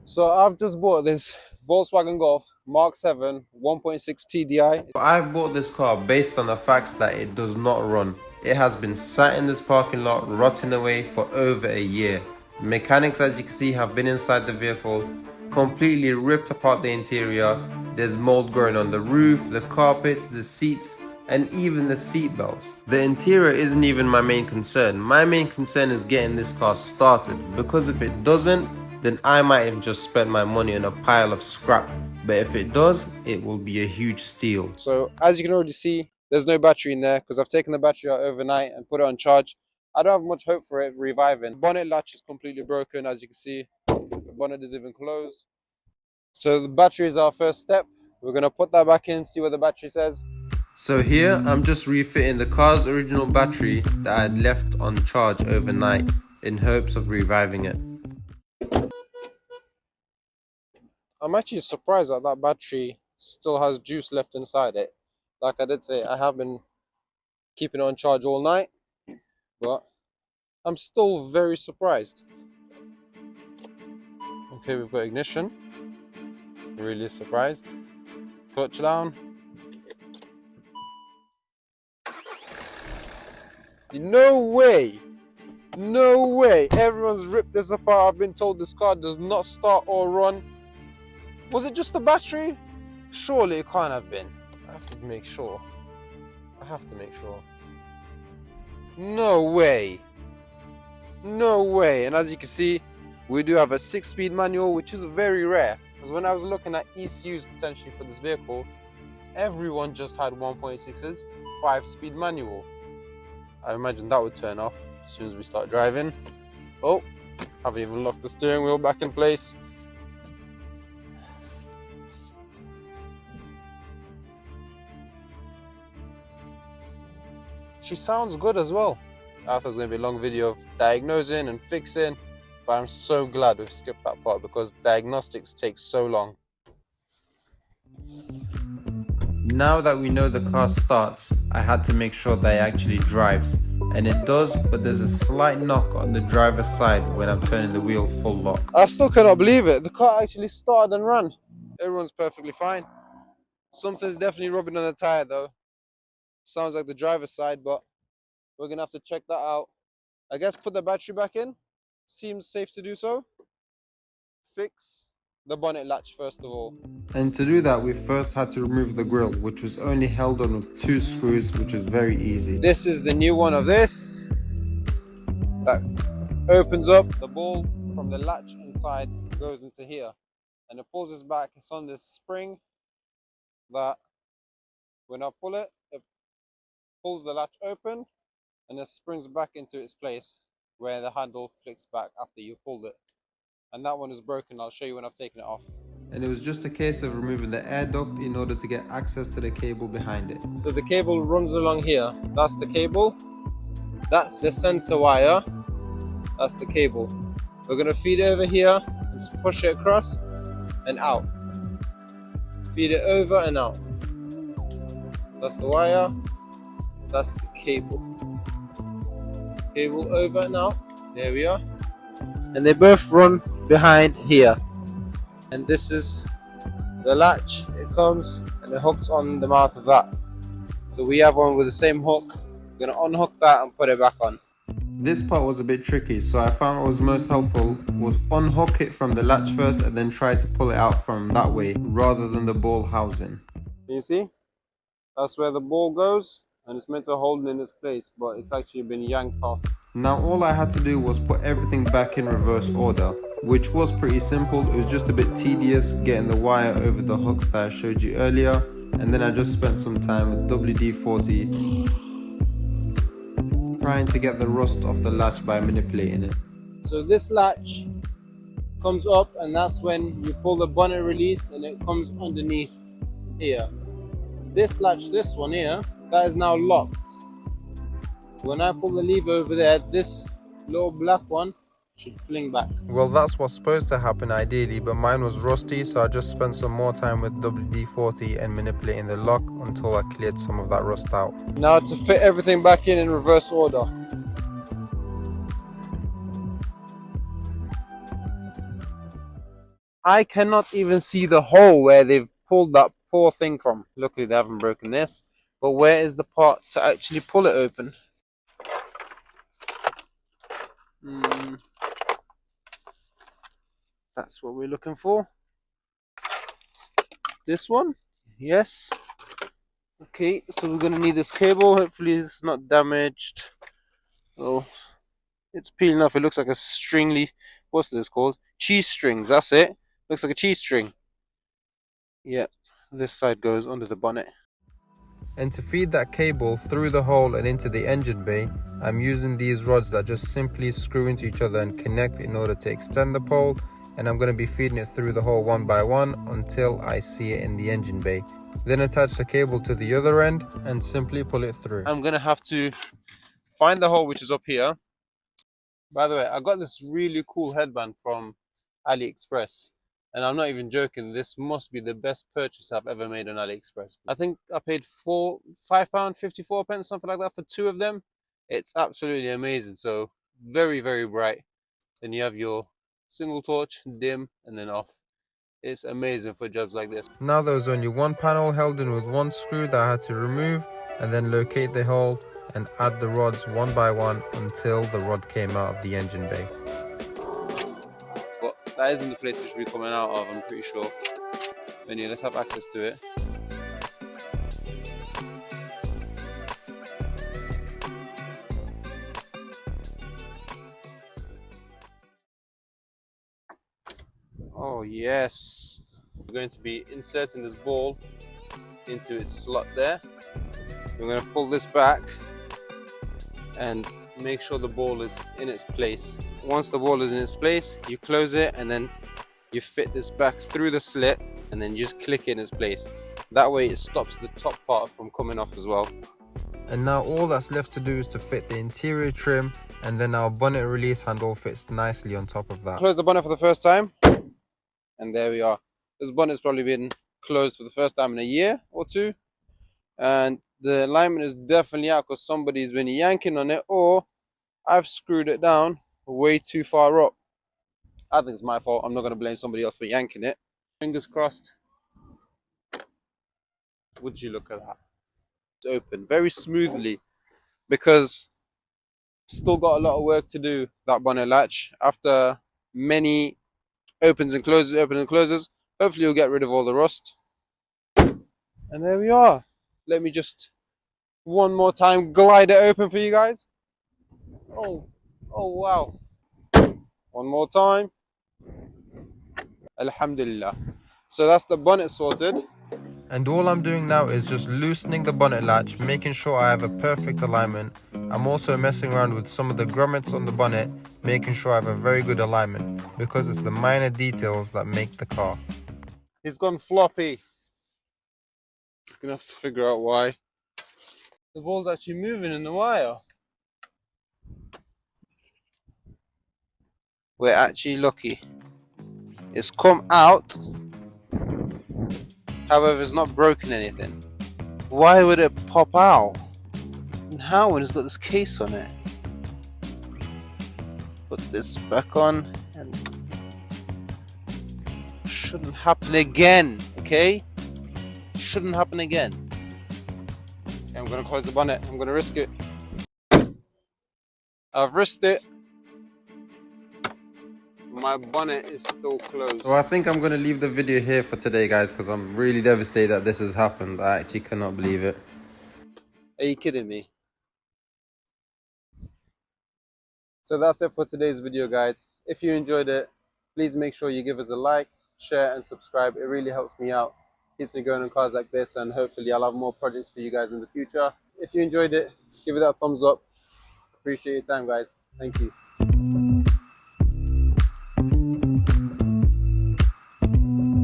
So I've just bought this Volkswagen Golf Mark 7 1.6 TDI. I bought this car based on the fact that it does not run. It has been sat in this parking lot rotting away for over a year. Mechanics, as you can see, have been inside the vehicle, completely ripped apart the interior. There's mold growing on the roof, the carpets, the seats, and even the seat belts. The interior isn't even my main concern. My main concern is getting this car started, because if it doesn't, then I might have just spent my money on a pile of scrap. But if it does, it will be a huge steal. So as you can already see, there's no battery in there because I've taken the battery out overnight and put it on charge. I don't have much hope for it reviving. Bonnet latch is completely broken, as you can see. The bonnet is even closed. So the battery is our first step. We're going to put that back in, see what the battery says. So here, I'm just refitting the car's original battery that I had left on charge overnight in hopes of reviving it. I'm actually surprised that that battery still has juice left inside it. Like I did say, I have been keeping it on charge all night, but I'm still very surprised. Okay, we've got ignition. Really surprised. Clutch down. No way! No way! Everyone's ripped this apart. I've been told this car does not start or run. Was it just the battery? Surely it can't have been. I have to make sure. No way. No way. And as you can see, we do have a 6-speed manual, which is very rare. Because when I was looking at ECUs potentially for this vehicle, everyone just had 1.6's 5-speed manual. I imagine that would turn off as soon as we start driving. Oh, haven't even locked the steering wheel back in place. She sounds good as well. I thought it was going to be a long video of diagnosing and fixing, but I'm so glad we've skipped that part because diagnostics take so long. Now that we know the car starts, I had to make sure that it actually drives. And it does, but there's a slight knock on the driver's side when I'm turning the wheel full lock. I still cannot believe it. The car actually started and ran. Everyone's perfectly fine. Something's definitely rubbing on the tire though. Sounds like the driver's side, but we're gonna have to check that out. I guess put the battery back in. Seems safe to do so. Fix the bonnet latch first of all. And to do that, we first had to remove the grille, which was only held on with 2 screws, which is very easy. This is the new one of this. That opens up. The ball from the latch inside goes into here. And it pulls us back. It's on this spring that when I pull it, it pulls the latch open and it springs back into its place where the handle flicks back after you pulled it. And that one is broken. I'll show you when I've taken it off. And it was just a case of removing the air duct in order to get access to the cable behind it. So the cable runs along here. That's the cable. That's the sensor wire. That's the cable. We're going to feed it over here and just push it across and out. Feed it over and out. That's the wire. That's the cable. Cable over and out. There we are. And they both run behind here. And this is the latch. It comes and it hooks on the mouth of that. So we have one with the same hook. We're gonna unhook that and put it back on. This part was a bit tricky, so I found what was most helpful was unhook it from the latch first and then try to pull it out from that way rather than the ball housing. You see? That's where the ball goes and it's meant to hold it in its place, but it's actually been yanked off. Now all I had to do was put everything back in reverse order, which was pretty simple. It was just a bit tedious getting the wire over the hooks that I showed you earlier, and then I just spent some time with WD-40 trying to get the rust off the latch by manipulating it. So this latch comes up and that's when you pull the bonnet release and it comes underneath here. This latch, this one here, that is now locked. When I pull the lever over there, this little black one should fling back. Well, that's what's supposed to happen ideally, but mine was rusty, so I just spent some more time with WD-40 and manipulating the lock until I cleared some of that rust out. Now to fit everything back in reverse order. I cannot even see the hole where they've pulled that poor thing from. Luckily they haven't broken this. But where is the part to actually pull it open? That's what we're looking for. This one? Yes. Okay, so we're gonna need this cable. Hopefully it's not damaged. Oh, it's peeling off. It looks like a stringly, what's this called? Cheese strings, that's it. Looks like a cheese string. Yep, this side goes under the bonnet. And to feed that cable through the hole and into the engine bay, I'm using these rods that just simply screw into each other and connect in order to extend the pole, and I'm going to be feeding it through the hole one by one until I see it in the engine bay. Then attach the cable to the other end and simply pull it through. I'm going to have to find the hole which is up here. By the way, I got this really cool headband from AliExpress. And I'm not even joking, this must be the best purchase I've ever made on AliExpress. I think I paid £5.54, something like that, for 2 of them. It's absolutely amazing. So very, very bright. Then you have your single torch, dim, and then off. It's amazing for jobs like this. Now there was only one panel held in with one screw that I had to remove, and then locate the hole and add the rods one by one until the rod came out of the engine bay. But that isn't the place it should be coming out of, I'm pretty sure. Anyway, let's have access to it. Oh yes! We're going to be inserting this ball into its slot there. We're going to pull this back and make sure the ball is in its place. Once the ball is in its place, you close it and then you fit this back through the slit and then just click it in its place. That way it stops the top part from coming off as well. And now all that's left to do is to fit the interior trim, and then our bonnet release handle fits nicely on top of that. Close the bonnet for the first time, and there we are. This bonnet's probably been closed for the first time in a year or two, and the alignment is definitely out because somebody's been yanking on it, or I've screwed it down way too far up. I think it's my fault. I'm not going to blame somebody else for yanking it. Fingers crossed. Would you look at that? It's open very smoothly, because still got a lot of work to do, that bonnet latch. After many opens and closes, hopefully you'll get rid of all the rust. And there we are. Let me just one more time glide it open for you guys. Oh wow. One more time. Alhamdulillah. So that's the bonnet sorted. And all I'm doing now is just loosening the bonnet latch, making sure I have a perfect alignment. I'm also messing around with some of the grommets on the bonnet, making sure I have a very good alignment, because it's the minor details that make the car. He's gone floppy. You're gonna have to figure out why. The ball's actually moving in the wire. We're actually lucky. It's come out. However, it's not broken anything. Why would it pop out? And how, when it's got this case on it? Put this back on, and shouldn't happen again, okay? Shouldn't happen again. Okay, I'm gonna close the bonnet. I'm gonna risk it. I've risked it. My bonnet is still closed. So I think I'm going to leave the video here for today, guys, because I'm really devastated that this has happened. I actually cannot believe it. Are you kidding me? So that's it for today's video, guys. If you enjoyed it, please make sure you give us a like, share and subscribe. It really helps me out. Keeps me going on cars like this, and hopefully I'll have more projects for you guys in the future. If you enjoyed it, give it that thumbs up. Appreciate your time, guys. Thank you.